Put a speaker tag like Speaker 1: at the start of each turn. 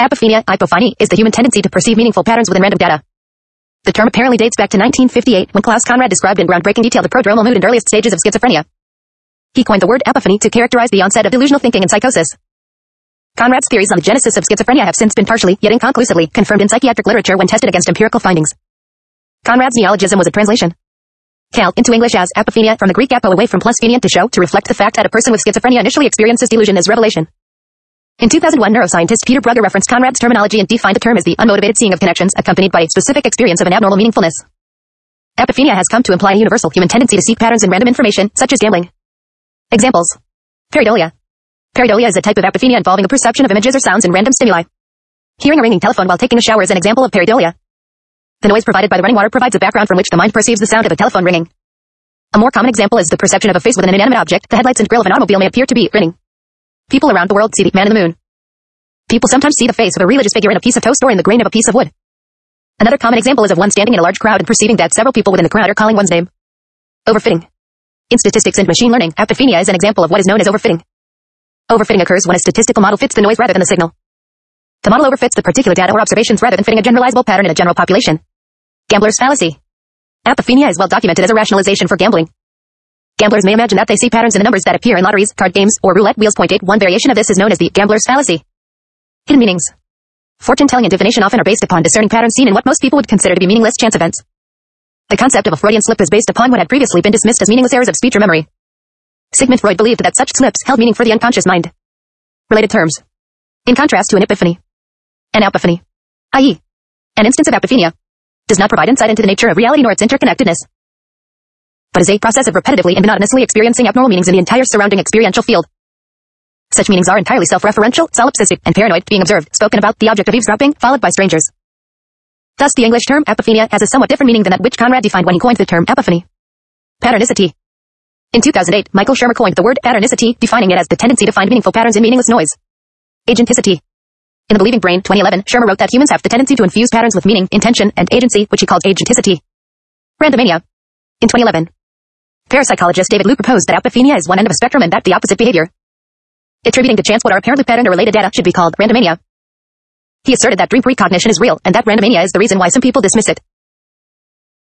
Speaker 1: Apophenia is the human tendency to perceive meaningful patterns within random data. The term apparently dates back to 1958 when Klaus Conrad described in groundbreaking detail the prodromal mood and earliest stages of schizophrenia. He coined the word apopheny to characterize the onset of delusional thinking and psychosis. Conrad's theories on the genesis of schizophrenia have since been partially, yet inconclusively, confirmed in psychiatric literature when tested against empirical findings. Conrad's neologism was a translation into English as apophenia, from the Greek apo, away, from plus phenian, to show, to reflect the fact that a person with schizophrenia initially experiences delusion as revelation. In 2001, neuroscientist Peter Brugger referenced Conrad's terminology and defined the term as the unmotivated seeing of connections accompanied by a specific experience of an abnormal meaningfulness. Apophenia has come to imply a universal human tendency to seek patterns in random information, such as gambling. Examples. Pareidolia. Pareidolia is a type of apophenia involving the perception of images or sounds in random stimuli. Hearing a ringing telephone while taking a shower is an example of pareidolia. The noise provided by the running water provides a background from which the mind perceives the sound of the telephone ringing. A more common example is the perception of a face within an inanimate object. The headlights and grille of an automobile may appear to be grinning. People around the world see the man in the moon. People sometimes see the face of a religious figure in a piece of toast or in the grain of a piece of wood. Another common example is of one standing in a large crowd and perceiving that several people within the crowd are calling one's name. Overfitting. In statistics and machine learning, apophenia is an example of what is known as overfitting. Overfitting occurs when a statistical model fits the noise rather than the signal. The model overfits the particular data or observations rather than fitting a generalizable pattern in a general population. Gambler's fallacy. Apophenia is well documented as a rationalization for gambling. Gamblers may imagine that they see patterns in the numbers that appear in lotteries, card games, or roulette wheels. 8. One variation of this is known as the gambler's fallacy. Hidden meanings. Fortune-telling and divination often are based upon discerning patterns seen in what most people would consider to be meaningless chance events. The concept of a Freudian slip is based upon what had previously been dismissed as meaningless errors of speech or memory. Sigmund Freud believed that such slips held meaning for the unconscious mind. Related terms. In contrast to an epiphany. An apopheny, i.e., an instance of apophenia, does not provide insight into the nature of reality nor its interconnectedness, but is a process of repetitively and monotonously experiencing abnormal meanings in the entire surrounding experiential field. Such meanings are entirely self-referential, solipsistic, and paranoid, being observed, spoken about, the object of eavesdropping, followed by strangers. Thus the English term apophenia has a somewhat different meaning than that which Conrad defined when he coined the term apopheny. Patternicity. In 2008, Michael Shermer coined the word patternicity, defining it as the tendency to find meaningful patterns in meaningless noise. Agenticity. In The Believing Brain, 2011, Shermer wrote that humans have the tendency to infuse patterns with meaning, intention, and agency, which he called agenticity. Randomania. In 2011, parapsychologist David Liu proposed that apophenia is one end of a spectrum and that the opposite behavior, attributing to chance what are apparently patterned or related data, should be called randomania. He asserted that dream precognition is real, and that randomania is the reason why some people dismiss it.